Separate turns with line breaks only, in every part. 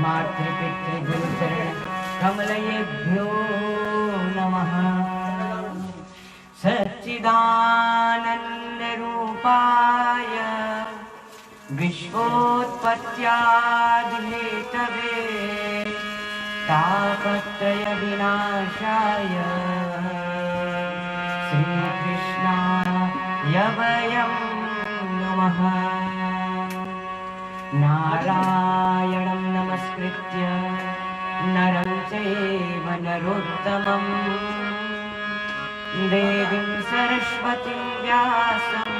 मातृपितृगुरुचरण कमलयेभ्यो नमः। सच्चिदानन्दरूपाय विश्वोत्पत्त्यादिहेतवे तापत्रयविनाशाय श्रीकृष्णाय वयं नमः। नारायणं नमस्कृत्य नरं चैव नरोत्तमं देवीं सरस्वतीं व्यासं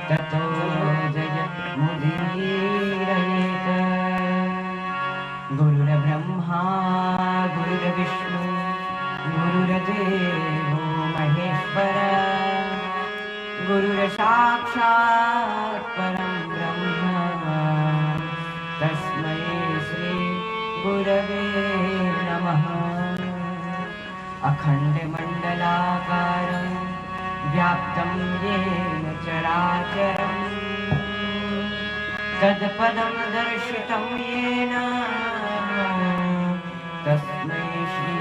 ततो जयमुदीरयेत्। गुरुर्ब्रह्मा गुरुर्विष्णु गुरुर्देवो महेश्वर गुरुर्साक्षात् परं ब्रह्म तस्मै श्री गुरवे नमः। अखण्डमण्डलाकारं व्याप्तं येन चराचरं तत्पदं दर्शितं येन तस्मै श्री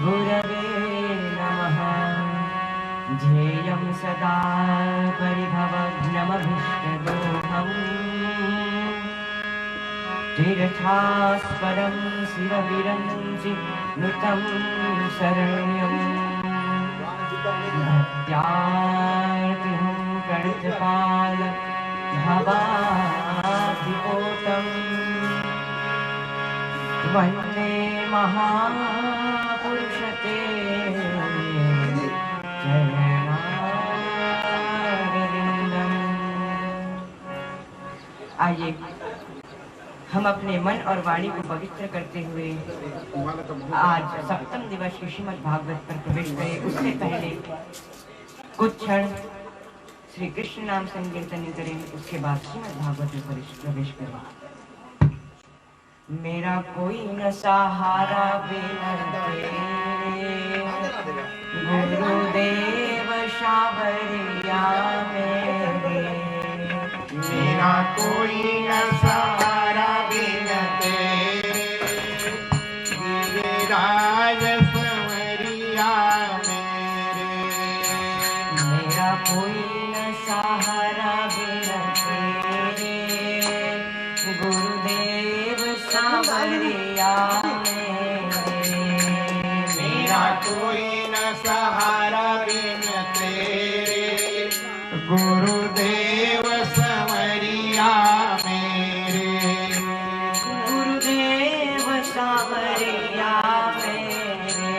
गुरवे नमः। ध्येयं सदा परिभवग्नमभीष्टदोहम् तीर्थास्पदं शिवविरञ्चि नुतं शरण्यं भक्त्यार्तिहं प्रणतपाल भवाधिकोटं वन्दे महापुरुषते चरणारविन्दम्। आइए हम अपने मन और वाणी को पवित्र करते हुए आज सप्तम दिवस की श्रीमद् भागवत पर प्रवेश करें। उससे पहले कुछ क्षण श्री कृष्ण नाम संकीर्तन करें, उसके बाद श्रीमद् भागवत में प्रवेश करें। मेरा कोई न सहारा बिना तेरे, गुरुदेव सावरिया मेरे।
मेरा कोई न सहारा बिना तेरे, गिरिराज संवरिया मेरे।
मेरा कोई न सहारा बिना तेरे, गुरुदेव सावरिया मेरे।
मेरा कोई न सहारा बिना तेरे, गुरुदेव संवरिया मेरे।
गुरुदेव सावरिया मेरे।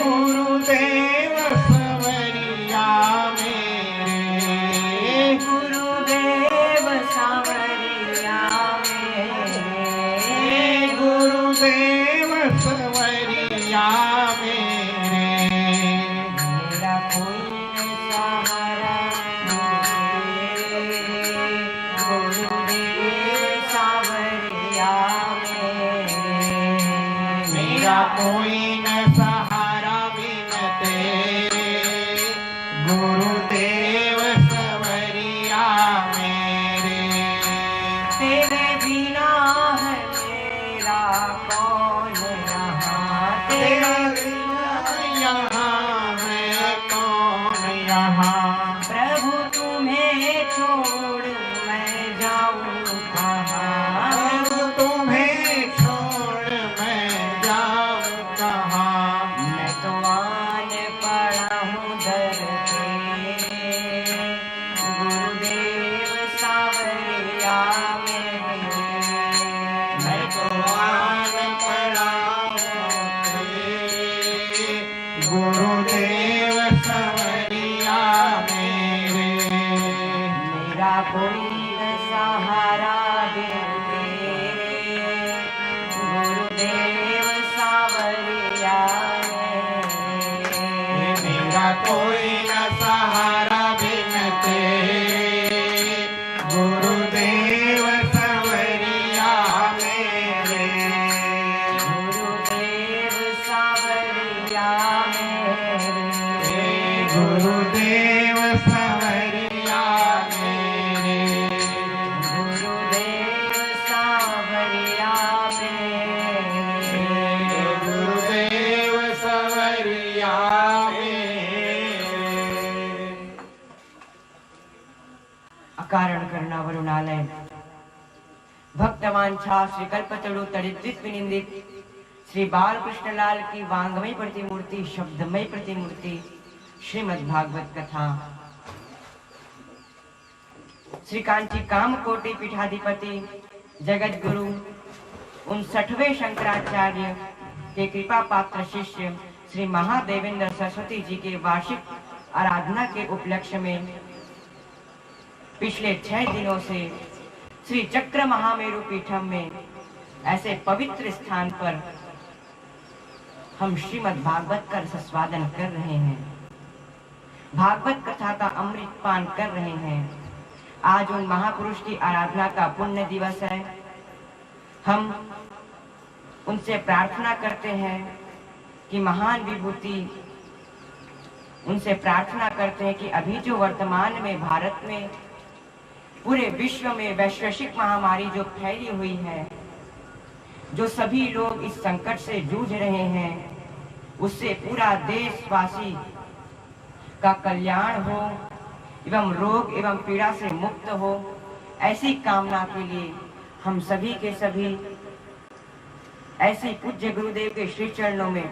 गुरुदेव संवरिया मेरे।
गुरुदेव सावरिया मेरे।
गुरुदेव संवरिया मेरे।
मेरा कोई न सहारा मेरे, गुरुदेव सावरिया मेरे।
मेरा कोई न सहारा बिन तेरे, गुरुदेव संवरिया मेरे।
तेरे बिना है मेरा कौन यहाँ,
तेरा बिना यहाँ है कौन यहाँ।
प्रभु तुम्हें छोड़ मैं जाऊँ कहाँ।
प्रभु तुम्हें छोड़ मैं जाऊँ कहाँ।
मैं तो आन पड़ा हूँ दर पे, गुरुदेव सावरिया मेरे।
मैं तो आन पड़ा हूँ तेरे, गुरुदेव संवरिया मेरे।
मेरा कोई न सहारा बिन तेरे, गुरुदेव सावरिया मेरे।
मेरा कोई न सहारा बिन तेरे, गुरुदेव
वरुणालय भक्तवांछा श्री कल्पतरु तड़ित विनिंदित श्री बालकृष्ण लाल की वांगमय प्रतिमूर्ति शब्दमय प्रतिमूर्ति श्रीमद् भागवत कथा श्री कांची कामकोटि पीठाधिपति जगत गुरु 59वें शंकराचार्य के कृपा पात्र शिष्य श्री महादेवेंद्र सरस्वती जी के वार्षिक आराधना के उपलक्ष्य में पिछले 6 दिनों से श्री चक्र महामेरु पीठम में ऐसे पवित्र स्थान पर हम श्रीमद् भागवत का रसस्वादन कर रहे हैं, भागवत कथा का अमृत पान कर रहे हैं। आज उन महापुरुष की आराधना का पुण्य दिवस है। हम उनसे प्रार्थना करते हैं कि महान विभूति, उनसे प्रार्थना करते हैं कि अभी जो वर्तमान में भारत में पूरे विश्व में वैश्विक महामारी जो फैली हुई है, जो सभी लोग इस संकट से जूझ रहे हैं, उससे पूरा देशवासी का कल्याण हो एवं रोग एवं पीड़ा से मुक्त हो, ऐसी कामना के लिए हम सभी के सभी ऐसे पूज्य गुरुदेव के श्री चरणों में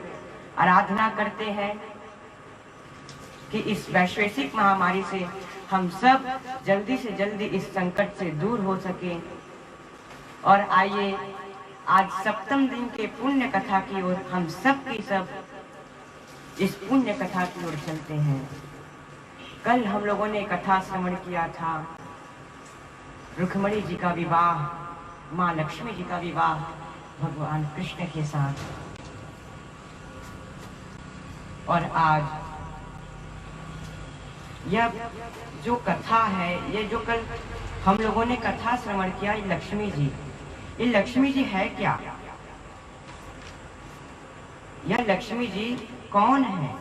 आराधना करते हैं कि इस वैश्विक महामारी से हम सब जल्दी से जल्दी इस संकट से दूर हो सके। और आइए आज सप्तम दिन के पुण्य कथा की ओर हम सब की सब इस पुण्य कथा की ओर चलते हैं। कल हम लोगों ने कथा श्रवण किया था रुक्मिणी जी का विवाह, माँ लक्ष्मी जी का विवाह भगवान कृष्ण के साथ। और आज यह जो कथा है, ये जो कल हम लोगों ने कथा श्रवण किया, ये लक्ष्मी जी है क्या? यह लक्ष्मी जी कौन है?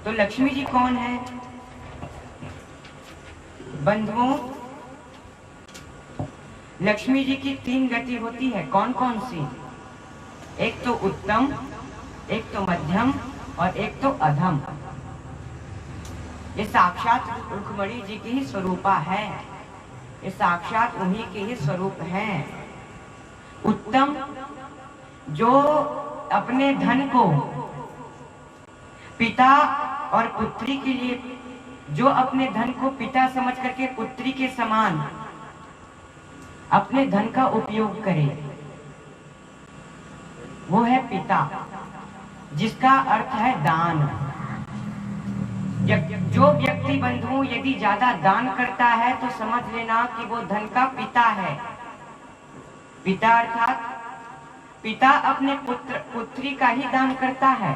तो लक्ष्मी जी कौन है? बंधुओं, लक्ष्मी जी की 3 गति होती है। कौन कौन सी? एक तो उत्तम, एक तो मध्यम और एक तो अधम। ये साक्षात रुक्मिणी जी की ही स्वरूपा है, ये साक्षात उन्हीं के ही स्वरूप हैं। उत्तम, जो अपने धन को पिता और पुत्री के लिए, जो अपने धन को पिता समझ करके पुत्री के समान अपने धन का उपयोग करे, वो है पिता, जिसका अर्थ है दान। जो व्यक्ति बंधुओं यदि ज्यादा दान करता है तो समझ लेना कि वो धन का पिता है। पिता अर्थात पिता अपने पुत्री का ही दान करता है।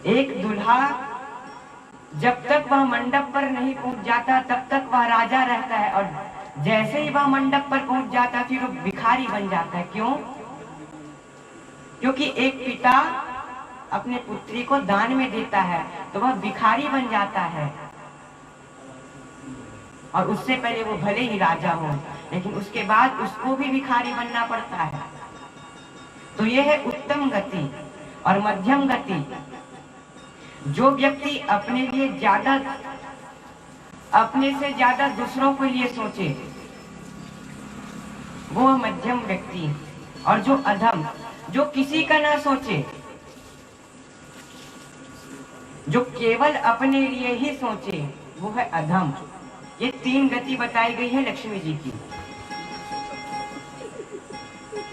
एक दूल्हा जब तक वह मंडप पर नहीं पहुंच जाता तब तक वह राजा रहता है, और जैसे ही वह मंडप पर पहुंच जाता है फिर वो भिखारी बन जाता है। क्यों? क्योंकि एक पिता अपने पुत्री को दान में देता है तो वह भिखारी बन जाता है, और उससे पहले वो भले ही राजा हो लेकिन उसके बाद उसको भी भिखारी बनना पड़ता है। तो यह है उत्तम गति। और मध्यम गति, जो व्यक्ति अपने लिए ज्यादा, अपने से ज्यादा दूसरों के लिए सोचे, वो मध्यम व्यक्ति। और जो अधम, जो किसी का ना सोचे, जो केवल अपने लिए ही सोचे, वो है अधम। ये 3 गति बताई गई है लक्ष्मी जी की।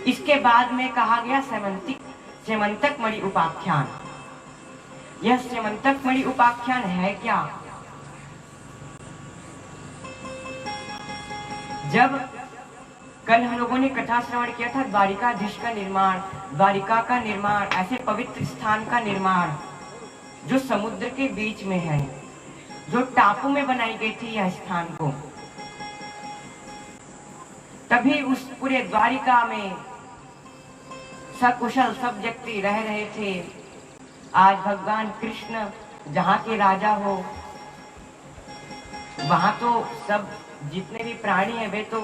इसके बाद में कहा गया सेमंतक मणि उपाख्यान। यह सेमंतक मणि उपाख्यान है क्या? जब कल हम लोगों ने कथा श्रवण किया था द्वारिकाधीश का निर्माण, द्वारिका का निर्माण, ऐसे पवित्र स्थान का निर्माण जो समुद्र के बीच में है, जो टापू में बनाई गई थी यह स्थान को। तभी उस पूरे द्वारिका में सकुशल सब व्यक्ति रह रहे थे। आज भगवान कृष्ण जहाँ के राजा हो, वहां तो सब जितने भी प्राणी हैं वे तो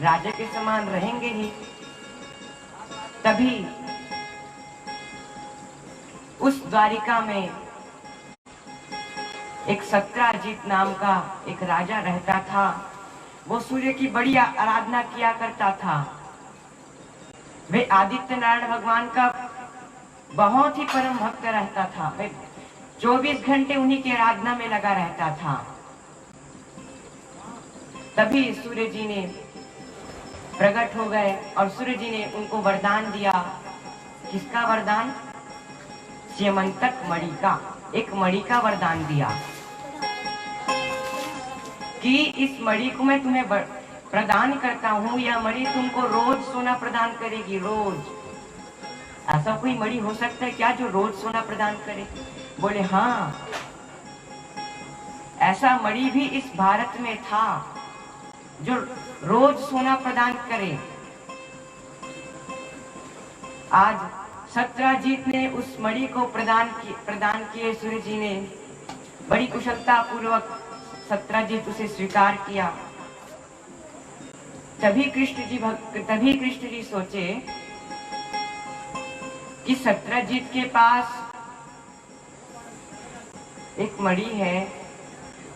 राजा के समान रहेंगे ही। तभी उस द्वारिका में एक सत्राजित नाम का एक राजा रहता था। वो सूर्य की बड़ी आराधना किया करता था। वे आदित्य नारायण भगवान का बहुत ही परम भक्त रहता था। वे 24 घंटे उन्हीं की आराधना में लगा रहता था। तभी सूर्य जी ने प्रकट हो गए और सूर्य जी ने उनको वरदान दिया। किसका वरदान? स्यमंतक मणि का, एक मणि का वरदान दिया कि इस मणि को मैं तुम्हें प्रदान करता हूँ। यह मणि तुमको रोज सोना प्रदान करेगी, रोज। ऐसा कोई मणि हो सकता है क्या जो रोज सोना प्रदान करे? बोले हाँ, ऐसा मणि भी इस भारत में था जो रोज सोना प्रदान करे। आज सत्राजित ने उस मणि को प्रदान किए। सूर्य जी ने बड़ी कुशलता पूर्वक सत्राजित उसे स्वीकार किया। तभी कृष्ण जी सोचे कि सत्राजित के पास एक मणि है,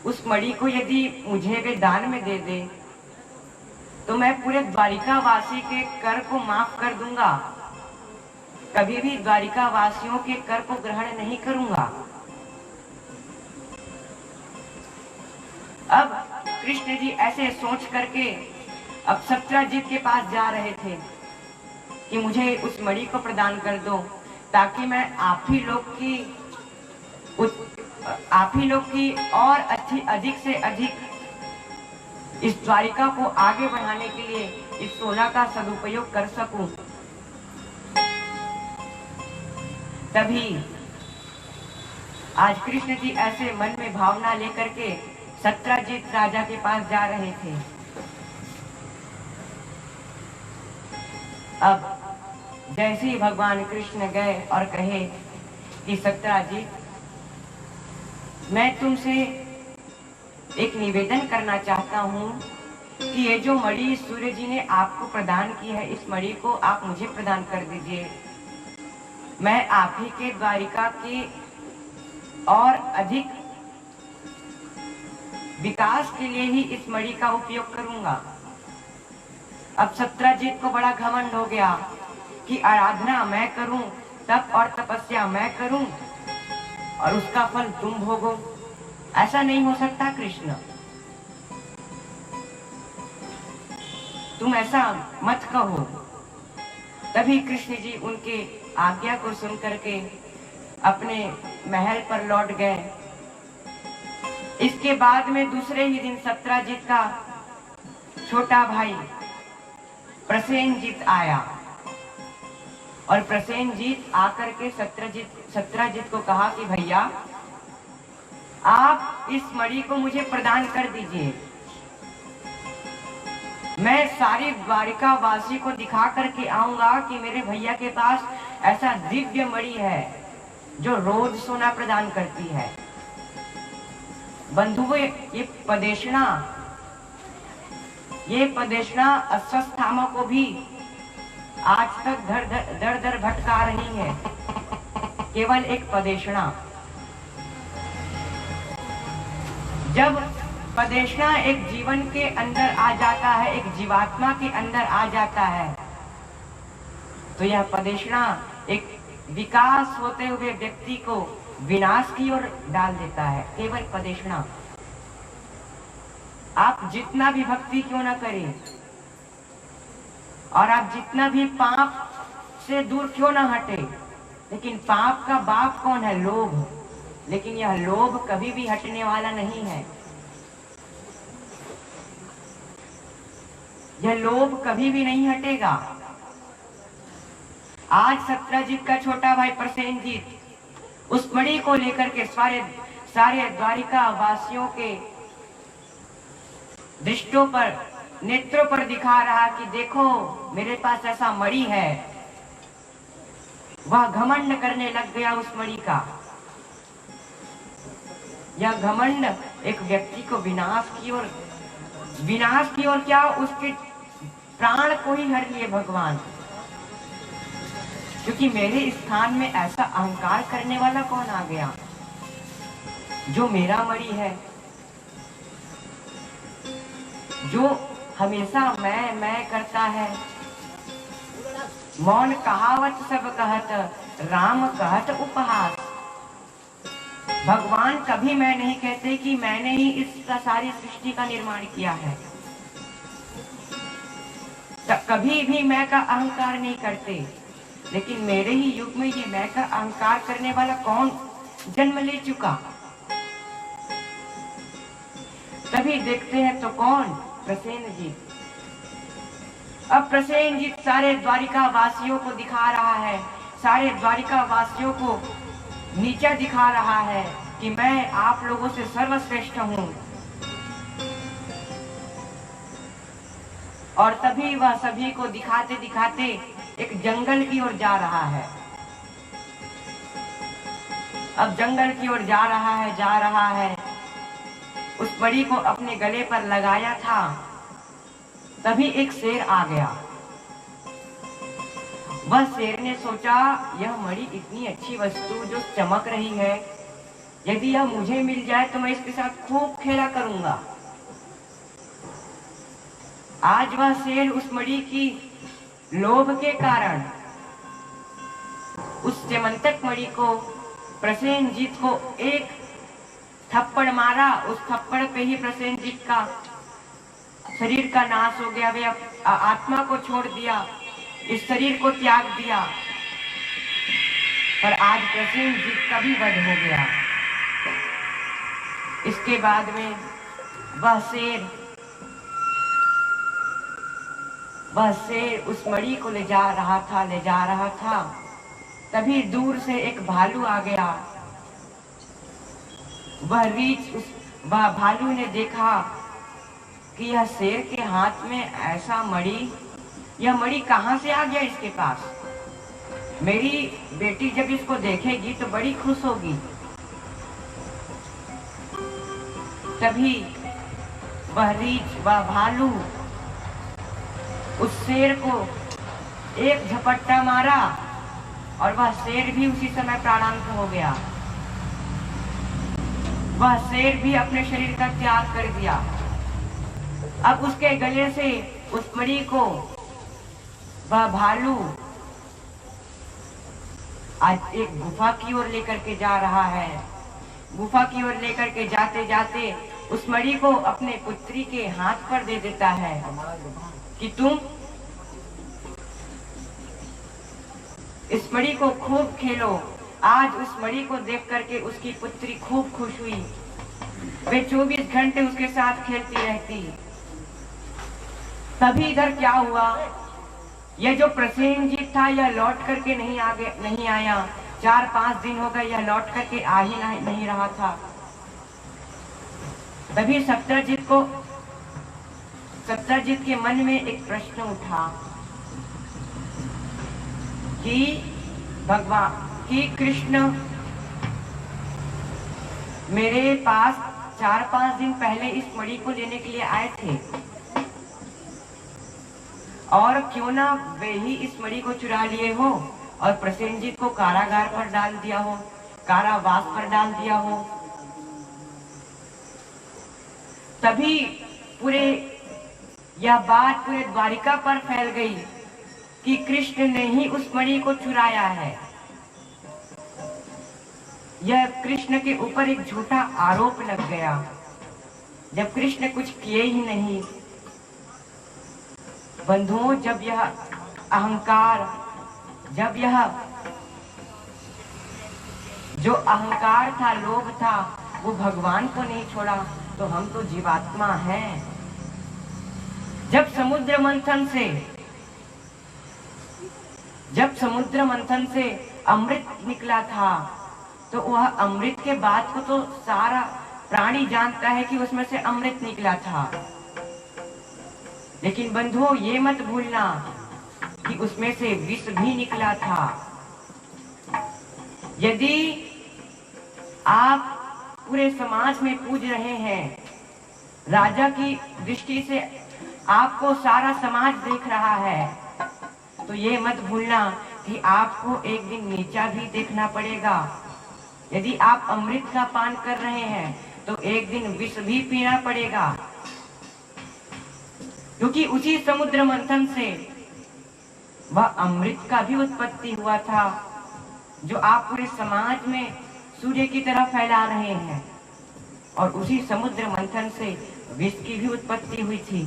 उस मणि को यदि मुझे वे दान में दे दे तो मैं पूरे द्वारिका वासी के कर को माफ कर दूंगा, कभी भी द्वारिका वासियों के कर को ग्रहण नहीं करूंगा। अब कृष्ण जी ऐसे सोच करके अब सत्राजित के पास जा रहे थे कि मुझे उस मणि को प्रदान कर दो, ताकि मैं आप ही लोग की और अधिक से अधिक इस द्वारिका को आगे बढ़ाने के लिए इस सोना का सदुपयोग कर सकूं। तभी आज कृष्ण जी ऐसे मन में भावना लेकर के सत्राजित राजा के पास जा रहे थे। अब जैसे ही भगवान कृष्ण गए और कहे कि सत्राजित, मैं तुमसे एक निवेदन करना चाहता हूँ कि ये जो मणि सूर्य जी ने आपको प्रदान की है, इस मणि को आप मुझे प्रदान कर दीजिए। मैं आप ही के द्वारिका के और अधिक विकास के लिए ही इस मणि का उपयोग करूंगा। अब सत्राजित को बड़ा घमंड हो गया कि आराधना मैं करूं, तप और तपस्या मैं करूं और उसका फल तुम भोगो। ऐसा नहीं हो सकता कृष्ण, तुम ऐसा मत कहो। तभी कृष्ण जी उनके आज्ञा को सुन करके अपने महल पर लौट गए। इसके बाद में दूसरे ही दिन सत्राजित का छोटा भाई प्रसेनजीत आया और प्रसेनजीत आकर के सत्राजित को कहा कि भैया, आप इस मणि को मुझे प्रदान कर दीजिए। मैं सारी द्वारिका वासी को दिखा करके आऊंगा कि मेरे भैया के पास ऐसा दिव्य मणि है जो रोज सोना प्रदान करती है। बंधुओं, ये पदेशना अस्वस्थामा को भी आज तक दर दर भटका रही है। केवल एक पदेशना, जब पदेशना एक जीवन के अंदर आ जाता है, एक जीवात्मा के अंदर आ जाता है, तो यह पदेशना एक विकास होते हुए व्यक्ति को विनाश की ओर डाल देता है। केवल पदेशना। आप जितना भी भक्ति क्यों न करें और आप जितना भी पाप से दूर क्यों न हटे, लेकिन पाप का बाप कौन है? लोभ। लेकिन यह लोभ कभी भी हटने वाला नहीं है। यह लोभ कभी भी नहीं हटेगा। आज सत्राजित का छोटा भाई प्रसेनजीत उस मणि को लेकर के सारे द्वारिका वासियों के दृष्टों पर, नेत्रों पर दिखा रहा कि देखो मेरे पास ऐसा मणि है। वह घमंड करने लग गया उस मणि का। यह घमंड एक व्यक्ति को विनाश की ओर क्या, उसके प्राण को ही हर लिए भगवान। क्योंकि मेरे स्थान में ऐसा अहंकार करने वाला कौन आ गया? जो मेरा मणि है, जो हमेशा मैं करता है, मौन कहावत सब कहत, राम कहत उपहास। भगवान कभी मैं नहीं कहते कि मैंने ही इस सारी सृष्टि का निर्माण किया है। कभी भी मैं का अहंकार नहीं करते, लेकिन मेरे ही युग में ये मैं का अहंकार करने वाला कौन जन्म ले चुका? तभी देखते हैं तो कौन? प्रसेनजीत। अब प्रसेनजीत सारे द्वारिका वासियों को दिखा रहा है, सारे द्वारिका वासियों को नीचा दिखा रहा है कि मैं आप लोगों से सर्वश्रेष्ठ हूं। और तभी वह सभी को दिखाते दिखाते एक जंगल की ओर जा रहा है। अब जंगल की ओर जा रहा है। उस मणि को अपने गले पर लगाया था, तभी एक शेर आ गया। वह शेर ने सोचा, यह मणि इतनी अच्छी वस्तु जो चमक रही है, यदि यह मुझे मिल जाए तो मैं इसके साथ खूब खेला करूंगा। आज वह शेर उस मणि की लोभ के कारण उस चमंतक मणि को, प्रसेनजीत को एक थप्पड़ मारा। उस थप्पड़ पे ही प्रसेनजीत का शरीर का नाश हो गया। वे आत्मा को छोड़ दिया, इस शरीर को त्याग दिया। पर आज प्रसेनजीत का भी वध हो गया। इसके बाद में वह शेर उस मणि को ले जा रहा था। तभी दूर से एक भालू आ गया। वह भालू ने देखा कि यह शेर के हाथ में ऐसा मणि, यह मणि कहां से आ गया इसके पास? मेरी बेटी जब इसको देखेगी तो बड़ी खुश होगी। तभी वह भालू उस शेर को एक झपट्टा मारा और वह शेर भी उसी समय प्राणांत हो गया। वह शेर भी अपने शरीर का त्याग कर दिया। अब उसके गले से उस मणि को वह भालू आज एक गुफा की ओर लेकर के जा रहा है। गुफा की ओर लेकर के जाते जाते उस मणि को अपने पुत्री के हाथ पर दे देता है कि तुम इस मणि को खूब खेलो। आज उस मणि को देख करके उसकी पुत्री खूब खुश हुई। वे 24 घंटे उसके साथ खेलती रहती। तभी इधर क्या हुआ, यह जो प्रसेनजीत था यह लौट करके नहीं आया। 4-5 दिन हो गए, यह लौट करके आ ही नहीं रहा था। तभी सत्यजीत के मन में एक प्रश्न उठा कि कृष्ण मेरे पास 4-5 दिन पहले इस मणि को लेने के लिए आए थे, और क्यों ना वे ही इस मणि को चुरा लिए हो और प्रसेनजीत को कारागार पर डाल दिया हो, कारावास पर डाल दिया हो। तभी यह बात पूरे द्वारिका पर फैल गई कि कृष्ण ने ही उस मणि को चुराया है। यह कृष्ण के ऊपर एक झूठा आरोप लग गया, जब कृष्ण कुछ किए ही नहीं। बंधुओं, जब यह अहंकार, जब यह जो अहंकार था, लोभ था, वो भगवान को नहीं छोड़ा तो हम तो जीवात्मा हैं। जब समुद्र मंथन से अमृत निकला था, तो वह अमृत के बाद को तो सारा प्राणी जानता है कि उसमें से अमृत निकला था। लेकिन बंधुओं, ये मत भूलना कि उसमें से विष भी निकला था। यदि आप पूरे समाज में पूज रहे हैं, राजा की दृष्टि से आपको सारा समाज देख रहा है, तो ये मत भूलना कि आपको एक दिन नीचा भी देखना पड़ेगा। यदि आप अमृत का पान कर रहे हैं तो एक दिन विष भी पीना पड़ेगा, क्योंकि उसी समुद्र मंथन से वह अमृत का भी उत्पत्ति हुआ था, जो आप पूरे समाज में सूर्य की तरह फैला रहे हैं। और उसी समुद्र मंथन से विष की भी उत्पत्ति हुई थी।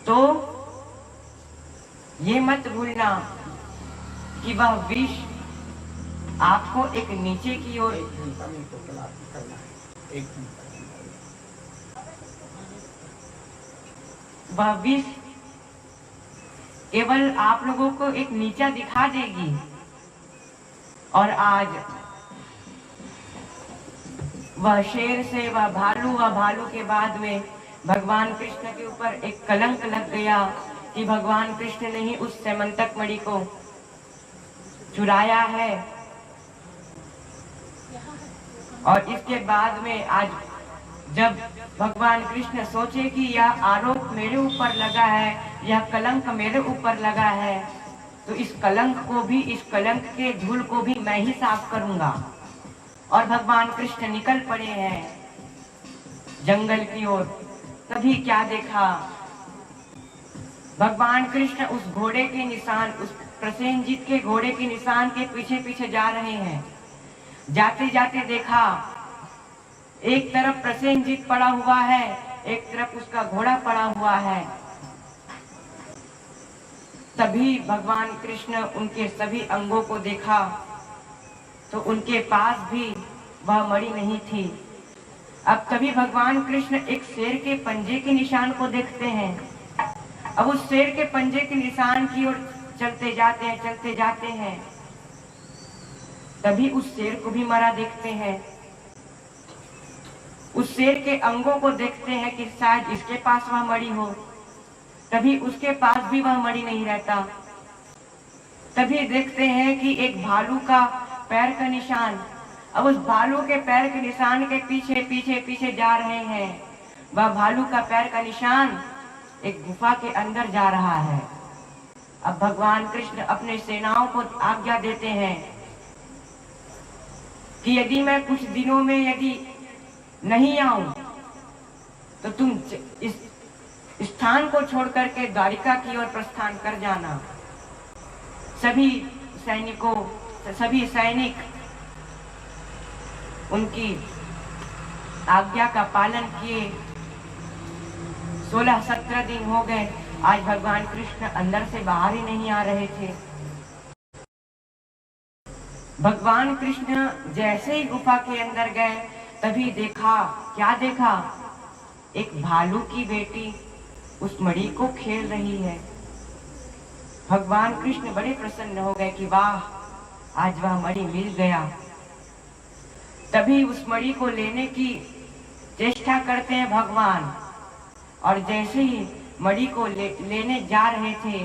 तो ये मत भूलना कि वह विष आपको एक नीचे की ओर वह विष केवल आप लोगों को एक नीचा दिखा देगी। और आज वह शेर से वह भालू के बाद में भगवान कृष्ण के ऊपर एक कलंक लग गया कि भगवान कृष्ण ने ही उस सैमंतक मणि को चुराया है। और इसके बाद में आज जब भगवान कृष्ण सोचे कि यह आरोप मेरे ऊपर लगा है, यह कलंक मेरे ऊपर लगा है, तो इस कलंक को भी, इस कलंक के धूल को भी मैं ही साफ करूंगा। और भगवान कृष्ण निकल पड़े हैं जंगल की ओर। तभी क्या देखा, भगवान कृष्ण उस घोड़े के निशान, उस प्रसेनजीत के घोड़े के निशान के पीछे पीछे जा रहे हैं। जाते जाते देखा एक तरफ प्रसेनजीत पड़ा हुआ है, एक तरफ उसका घोड़ा पड़ा हुआ है। तभी भगवान कृष्ण उनके सभी अंगों को देखा तो उनके पास भी वह मणि नहीं थी। अब तभी भगवान कृष्ण एक शेर के पंजे के निशान को देखते हैं। अब उस शेर के पंजे के निशान की ओर चलते जाते हैं। तभी उस शेर को भी मरा देखते हैं। उस शेर के अंगों को देखते हैं कि शायद इसके पास वह मणि हो। तभी उसके पास भी वह मणि नहीं रहता। तभी देखते हैं कि एक भालू का पैर का निशान। अब उस भालू के पैर के निशान के पीछे पीछे पीछे जा रहे हैं। वह भालू का पैर का निशान एक गुफा के अंदर जा रहा है। अब भगवान कृष्ण अपने सेनाओं को आज्ञा देते हैं कि यदि मैं कुछ दिनों में यदि नहीं आऊं तो तुम इस स्थान को छोड़ करके द्वारिका की ओर प्रस्थान कर जाना। सभी सैनिक उनकी आज्ञा का पालन किए। 16-17 दिन हो गए, आज भगवान कृष्ण अंदर से बाहर ही नहीं आ रहे थे। भगवान कृष्ण जैसे ही गुफा के अंदर गए तभी देखा, क्या देखा, एक भालू की बेटी उस मणि को खेल रही है। भगवान कृष्ण बड़े प्रसन्न हो गए कि वाह, आज वह मणि मिल गया। तभी उस मणि को लेने की चेष्टा करते हैं भगवान। और जैसे ही मणि को लेने जा रहे थे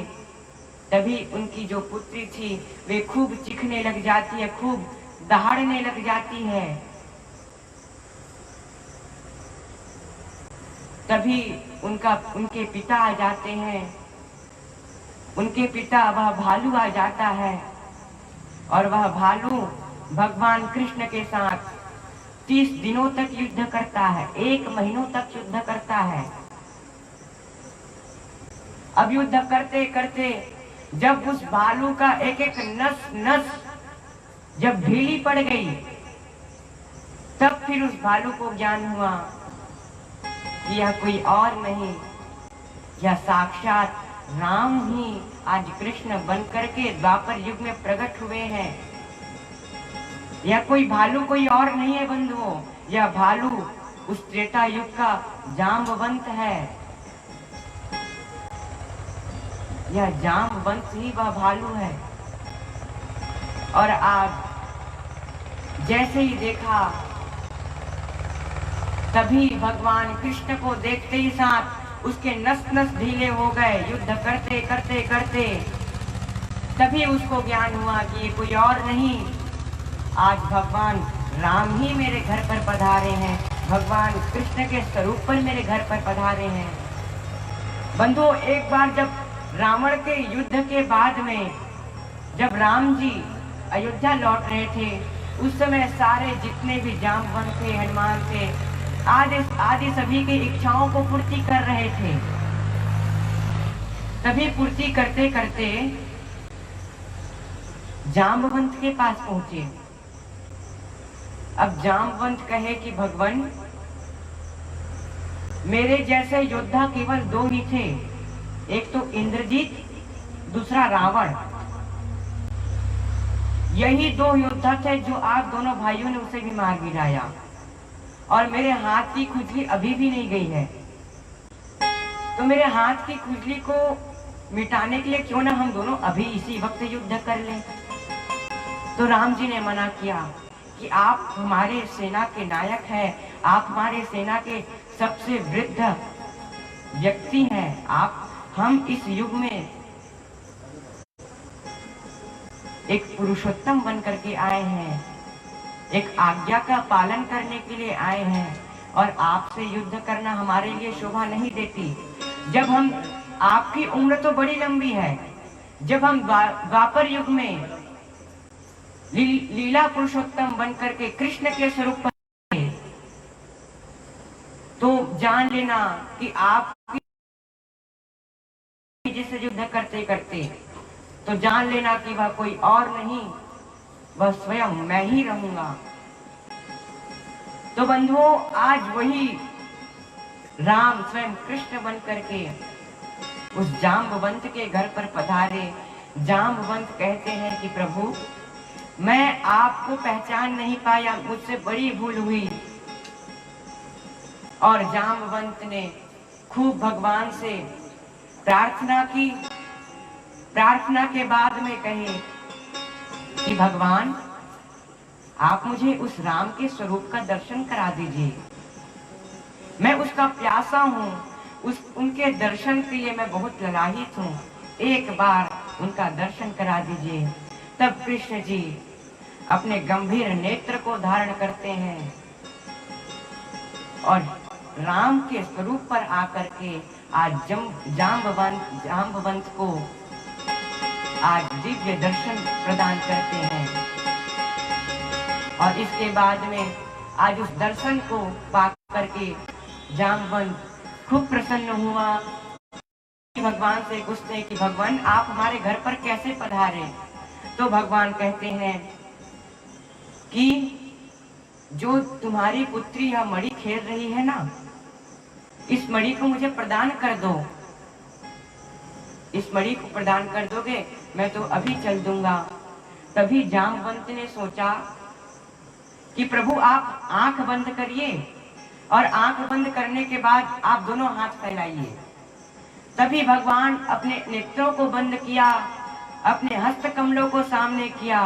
तभी उनकी जो पुत्री थी वे खूब चीखने लग जाती है, खूब दहाड़ने लग जाती है। तभी उनके पिता आ जाते हैं। उनके पिता वह भालू आ जाता है और वह भालू भगवान कृष्ण के साथ 30 दिनों तक युद्ध करता है, 1 महीनों तक युद्ध करता है। अब युद्ध करते करते जब उस भालू का एक एक नस जब ढीली पड़ गई, तब फिर उस भालू को ज्ञान हुआ कि यह कोई और नहीं, यह साक्षात राम ही आज कृष्ण बन करके द्वापर युग में प्रकट हुए हैं। यह कोई भालू कोई और नहीं है बंधुओं, यह भालू उस त्रेता युग का जाम्बवंत है। यह जाम्बवंत ही वह भालू है। और आज जैसे ही देखा तभी भगवान कृष्ण को देखते ही साथ उसके नस नस ढीले हो गए। युद्ध करते करते करते तभी उसको ज्ञान हुआ कि ये कोई और नहीं, आज भगवान राम ही मेरे घर पर पधारे हैं, भगवान कृष्ण के स्वरूप पर मेरे घर पर पधारे हैं। बंधुओं, एक बार जब रावण के युद्ध के बाद में जब राम जी अयोध्या लौट रहे थे, उस समय सारे जितने भी जामवंत थे, हनुमान थे, आदि आदि सभी की इच्छाओं को पूर्ति कर रहे थे। तभी पूर्ति करते करते जामवंत के पास पहुंचे। अब जामवंत कहे कि भगवान, मेरे जैसे योद्धा केवल 2 ही थे, एक तो इंद्रजीत, दूसरा रावण। यही 2 योद्धा थे जो आप दोनों भाइयों ने उसे भी मार गिराया, और मेरे हाथ की खुजली अभी भी नहीं गई है। तो मेरे हाथ की खुजली को मिटाने के लिए क्यों ना हम दोनों अभी इसी वक्त युद्ध कर लें। तो राम जी ने मना किया कि आप हमारे सेना के नायक हैं, आप हमारे सेना के सबसे वृद्ध व्यक्ति हैं, हम इस युग में एक पुरुषोत्तम बन करके आए हैं, एक आज्ञा का पालन करने के लिए आए हैं, और आपसे युद्ध करना हमारे लिए शोभा नहीं देती। जब हम, आपकी उम्र तो बड़ी लंबी है, जब हम द्वापर युग में लीला पुरुषोत्तम बन करके कृष्ण के स्वरूप पर, तो जान लेना कि आप जिससे युद्ध करते करते, तो जान लेना कि वह कोई और नहीं, वह स्वयं मैं ही रहूंगा। तो बंधुओं, आज वही राम स्वयं कृष्ण बन करके उस जाम्बवंत के घर पर पधारे। जाम्बवंत कहते हैं कि प्रभु, मैं आपको पहचान नहीं पाया, मुझसे बड़ी भूल हुई। और जाम्बवंत ने खूब भगवान से प्रार्थना की। प्रार्थना के बाद में कहे कि भगवान, आप मुझे उस राम के स्वरूप का दर्शन करा दीजिए, मैं उसका प्यासा हूँ, उनके दर्शन के लिए मैं बहुत ललाहित हूँ, एक बार उनका दर्शन करा दीजिए। तब कृष्ण जी अपने गंभीर नेत्र को धारण करते हैं और राम के स्वरूप पर आकर के आज जाम्बवंत को आज दिव्य दर्शन प्रदान करते हैं। और इसके बाद में आज उस दर्शन को पा करके जाम्बवंत खूब प्रसन्न हुआ। भगवान से पूछते कि भगवान, आप हमारे घर पर कैसे पधारे? तो भगवान कहते हैं कि जो तुम्हारी पुत्री यह मणि खेल रही है ना, इस मणि को मुझे प्रदान कर दो। इस मणि को प्रदान कर दोगे, मैं तो अभी चल दूंगा। तभी जाम्बवंत ने सोचा कि प्रभु, आप आंख बंद करिए, और आंख बंद करने के बाद आप दोनों हाथ फैलाइए। तभी भगवान अपने नेत्रों को बंद किया, अपने हस्त कमलों को सामने किया।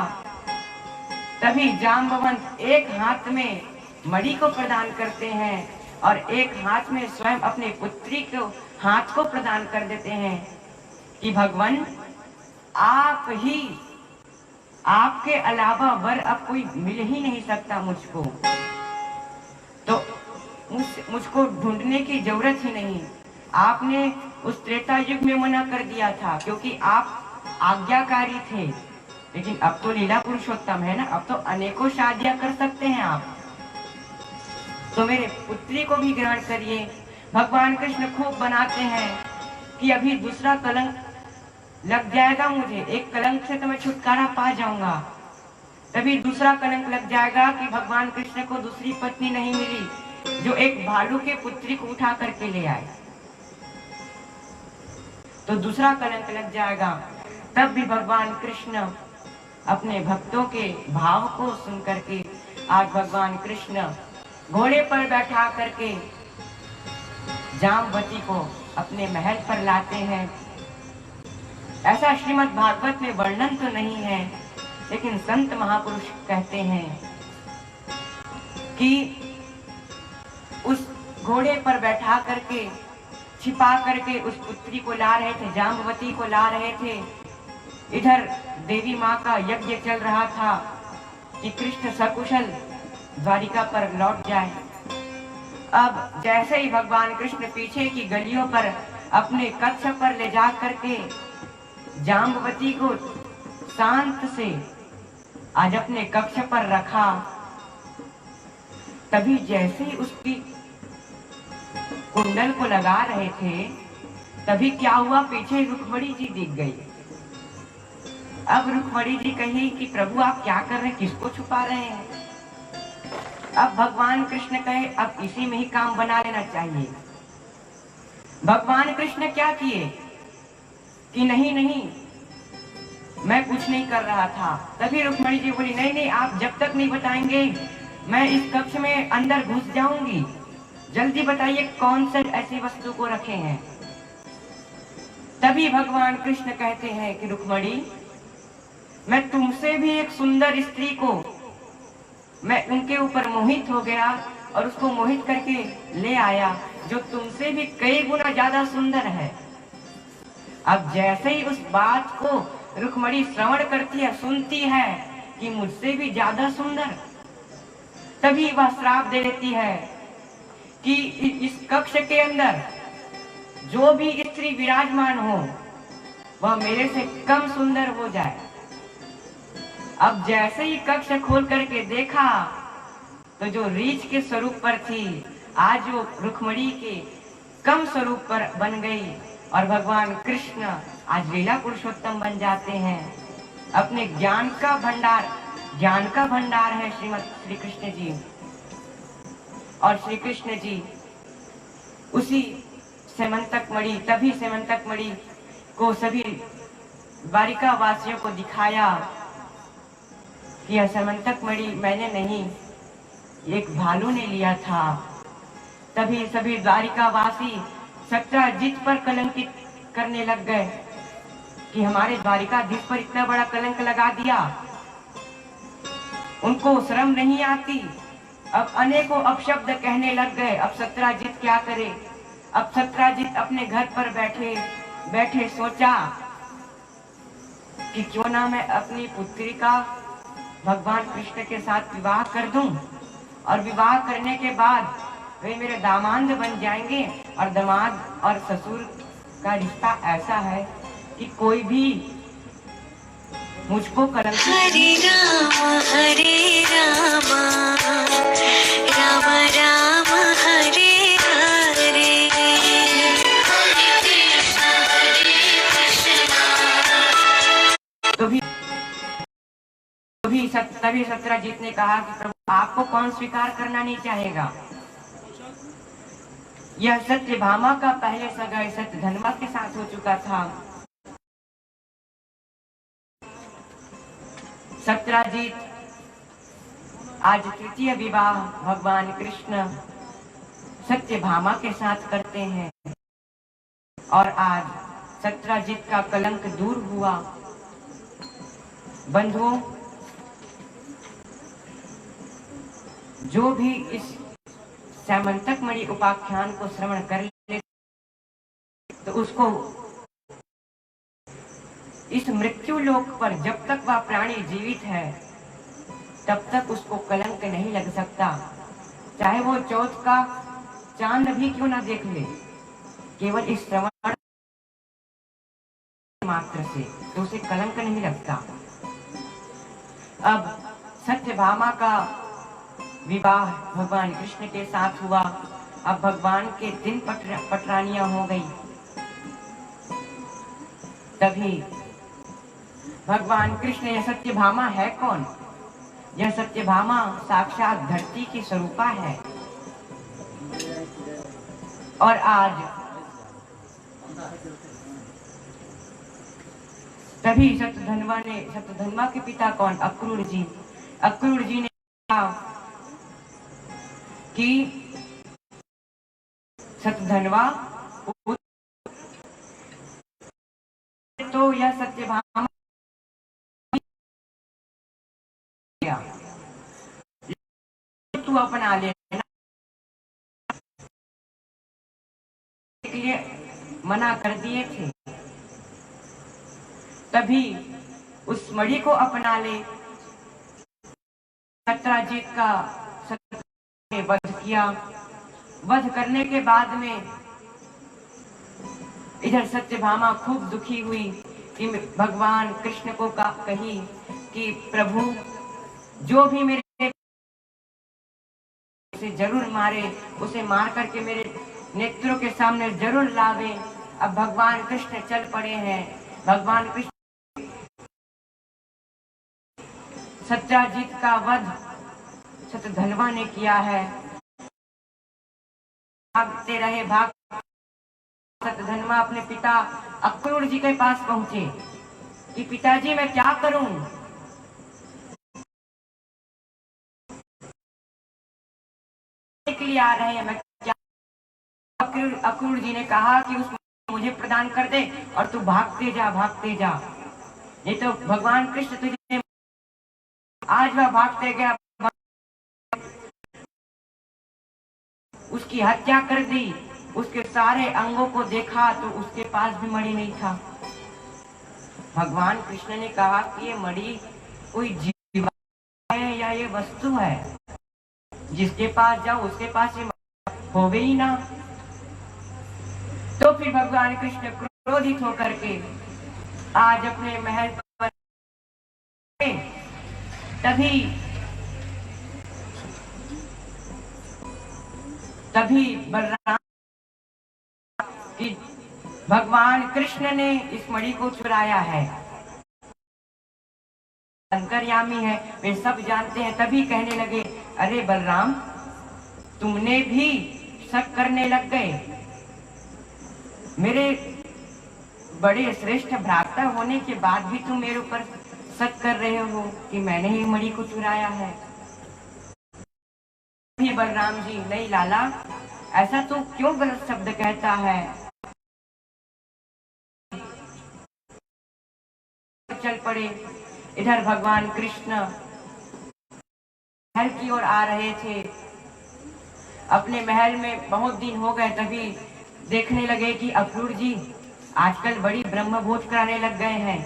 तभी जाम्बवंत एक हाथ में मणि को प्रदान करते हैं और एक हाथ में स्वयं अपने पुत्री को हाथ को प्रदान कर देते हैं कि भगवान, आप ही, आपके अलावा वर अब कोई मिल ही नहीं सकता मुझको, तो मुझको ढूंढने की जरूरत ही नहीं। आपने उस त्रेता युग में मना कर दिया था क्योंकि आप आज्ञाकारी थे, लेकिन अब तो लीला पुरुषोत्तम है ना, अब तो अनेकों शादियां कर सकते हैं आप, तो मेरे पुत्री को भी ग्रहण करिए। भगवान कृष्ण खूब बनाते हैं कि अभी दूसरा कलंक लग जाएगा मुझे, एक कलंक से तो मैं छुटकारा पा जाऊंगा। तभी दूसरा कलंक लग जाएगा कि भगवान कृष्ण को दूसरी पत्नी नहीं मिली जो एक भालू के पुत्री को उठा करके ले आए, तो दूसरा कलंक लग जाएगा। तब भी भगवान कृष्ण अपने भक्तों के भाव को सुन करके आज भगवान कृष्ण घोड़े पर बैठा करके जाम्बवती को अपने महल पर लाते हैं। ऐसा श्रीमद् भागवत में वर्णन तो नहीं है, लेकिन संत महापुरुष कहते हैं कि उस घोड़े पर बैठा करके, छिपा करके उस पुत्री को ला रहे थे, जाम्बवती को ला रहे थे। इधर देवी माँ का यज्ञ चल रहा था कि कृष्ण सकुशल द्वारिका पर लौट जाए। अब जैसे ही भगवान कृष्ण पीछे की गलियों पर अपने कच्छ पर ले जा करके जाम्बवती को शांत से आज अपने कक्ष पर रखा, तभी जैसे ही उसकी कुंडल को लगा रहे थे, तभी क्या हुआ, पीछे रुक्मणी जी दिख गई। अब रुक्मणी जी कही कि प्रभु आप क्या कर रहे हैं, किसको छुपा रहे हैं? अब भगवान कृष्ण कहे अब इसी में ही काम बना लेना चाहिए। भगवान कृष्ण क्या किए कि नहीं नहीं मैं कुछ नहीं कर रहा था। तभी रुक्मणी जी बोली नहीं नहीं आप जब तक नहीं बताएंगे मैं इस कक्ष में अंदर घुस जाऊंगी, जल्दी बताइए कौन से ऐसी वस्तु को रखे हैं। तभी भगवान कृष्ण कहते हैं कि रुक्मणी मैं तुमसे भी एक सुंदर स्त्री को, मैं उनके ऊपर मोहित हो गया और उसको मोहित करके ले आया जो तुमसे भी कई गुना ज्यादा सुंदर है। अब जैसे ही उस बात को रुक्मणी श्रवण करती है, सुनती है कि मुझसे भी ज्यादा सुंदर, तभी वह श्राप दे देती है कि इस कक्ष के अंदर जो भी स्त्री विराजमान हो वह मेरे से कम सुंदर हो जाए। अब जैसे ही कक्ष खोल करके देखा तो जो रीछ के स्वरूप पर थी आज वो रुक्मणी के कम स्वरूप पर बन गई और भगवान कृष्ण आज लीला पुरुषोत्तम बन जाते हैं। अपने ज्ञान का भंडार है श्रीमद श्री कृष्ण जी। और श्री कृष्ण जी उसी सेमंतक मणि, तभी सेमंतक मणि को सभी द्वारिका वासियों को दिखाया कि यह सेमंतक मणि मैंने नहीं, एक भालू ने लिया था। तभी सभी द्वारिका वासी सत्यजित पर कलंकित करने लग गए कि हमारे द्वारिकाधीश पर इतना बड़ा कलंक लगा दिया, उनको शर्म नहीं आती। अब अनेकों अपशब्द कहने लग गए। अब सत्यजित क्या करे? अब सत्यजित अपने घर पर बैठे बैठे सोचा कि क्यों ना मैं अपनी पुत्री का भगवान कृष्ण के साथ विवाह कर दूं और विवाह करने के बाद वे मेरे दामाद बन जाएंगे। और दामाद और ससुर का रिश्ता ऐसा है कि कोई भी मुझको कलंक
हरे राम राम राम हरे हरे
तभी सत्यजित ने कहा कि प्रभु आपको कौन स्वीकार करना नहीं चाहेगा। यह सत्यभामा का पहले सगाई सत्यधन्वा के साथ हो चुका था। सत्यजित आज तृतीय विवाह भगवान कृष्ण सत्यभामा के साथ करते हैं और आज सत्यजित का कलंक दूर हुआ। बंधुओं, जो भी इस सेमंतक मणि उपाख्यान को श्रवण कर ले तो उसको इस मृत्यु लोक पर जब तक वह प्राणी जीवित है तब तक उसको कलंक नहीं लग सकता। चाहे वो चौथ का चांद भी क्यों ना देख ले, केवल इस श्रवण मात्र से तो उसे कलंक नहीं लगता। अब सत्यभामा का विवाह भगवान कृष्ण के साथ हुआ। अब भगवान के दिन पटरानियां हो गई। तभी भगवान कृष्ण, यह सत्यभामा है कौन? यह सत्यभामा साक्षात धरती की स्वरूपा है। और आज तभी सत्यधन्वा के पिता कौन? अक्रूर जी। अक्रूर जी ने कहा कि सत्यधन्वा तो यह सत्यभामा तू अपना लेना के लिए मना कर दिए थे। तभी उस मणि को अपना ले। सत्यजित का वध किया। वध करने के बाद में इधर सत्यभामा खूब दुखी हुई कि भगवान कृष्ण को कही कि प्रभु जो भी मेरे उसे जरूर मारे, उसे मार करके मेरे नेत्रों के सामने जरूर लावे। अब भगवान कृष्ण चल पड़े हैं। भगवान कृष्ण सत्याजीत का वध शतधन्वा ने किया है। भागते रहे, शतधन्वा अपने पिता अक्रूर जी के पास पहुंचे कि पिताजी मैं क्या करूं? के लिए आ रहे हैं, मैं क्या? अक्रूर जी ने कहा कि उस मुझे प्रदान कर दे और तू भागते जा, भागते जा। ये तो भगवान कृष्ण तुझे आज वह भागते गया, उसकी हत्या कर दी। उसके सारे अंगों को देखा तो उसके पास भी मणि नहीं था। भगवान कृष्ण ने कहा कि ये मणि कोई जीव है या ये वस्तु है? जिसके पास जाओ उसके पास ये होवे ही ना। तो फिर भगवान कृष्ण क्रोधित होकर के आज अपने महल पर तभी बलराम कि भगवान कृष्ण ने इस मणि को चुराया है, अंतर्यामी है, वे सब जानते हैं। तभी कहने लगे, अरे बलराम तुमने भी शक करने लग गए। मेरे बड़े श्रेष्ठ भ्राता होने के बाद भी तुम मेरे ऊपर शक कर रहे हो कि मैंने ही मणि को चुराया है। बलराम जी, नहीं लाला, ऐसा तो क्यों गलत शब्द कहता है? चल पड़े। इधर भगवान कृष्ण महल की ओर आ रहे थे। अपने महल में बहुत दिन हो गए, तभी देखने लगे कि अक्रूर जी आजकल बड़ी ब्रह्म भोज कराने लग गए हैं।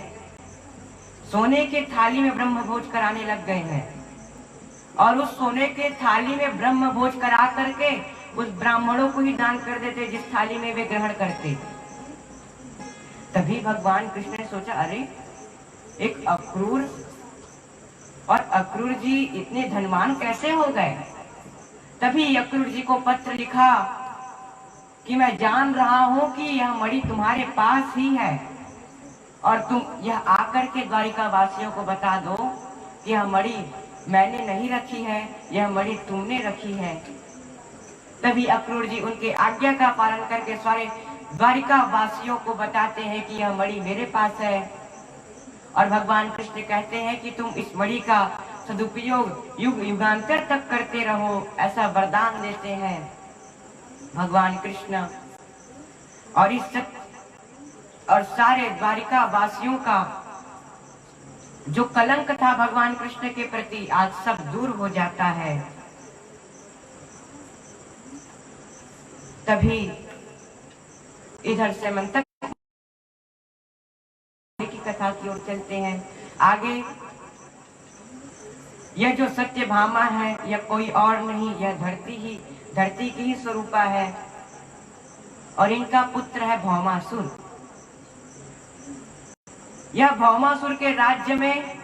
सोने के थाली में ब्रह्म भोज कराने लग गए हैं और उस सोने के थाली में ब्रह्म भोज करा करके उस ब्राह्मणों को ही दान कर देते जिस थाली में वे ग्रहण करते। तभी भगवान कृष्ण ने सोचा, अरे एक अक्रूर और अक्रूर जी इतने धनवान कैसे हो गए? तभी अक्रूर जी को पत्र लिखा कि मैं जान रहा हूं कि यह मणि तुम्हारे पास ही है और तुम यह आकर के द्वारिका वासियों को बता दो कि यह मणि मैंने नहीं रखी है, यह मणि तुमने रखी है। तभी अक्रूर जी उनके आज्ञा का पालन करके सारे द्वारिका वासियों को बताते हैं कि यह मणि मेरे पास है। और भगवान कृष्ण कहते हैं कि तुम इस मणि का सदुपयोग युग युगांतर तक करते रहो, ऐसा वरदान देते हैं भगवान कृष्ण। और इस और सारे द्वारिका वासियों का जो कलंक था भगवान कृष्ण के प्रति आज सब दूर हो जाता है। तभी इधर से मंतक की कथा की ओर चलते हैं। आगे यह जो सत्यभामा है यह कोई और नहीं, यह धरती की ही स्वरूपा है और इनका पुत्र है भौमासुर। यह भौमासुर के राज्य में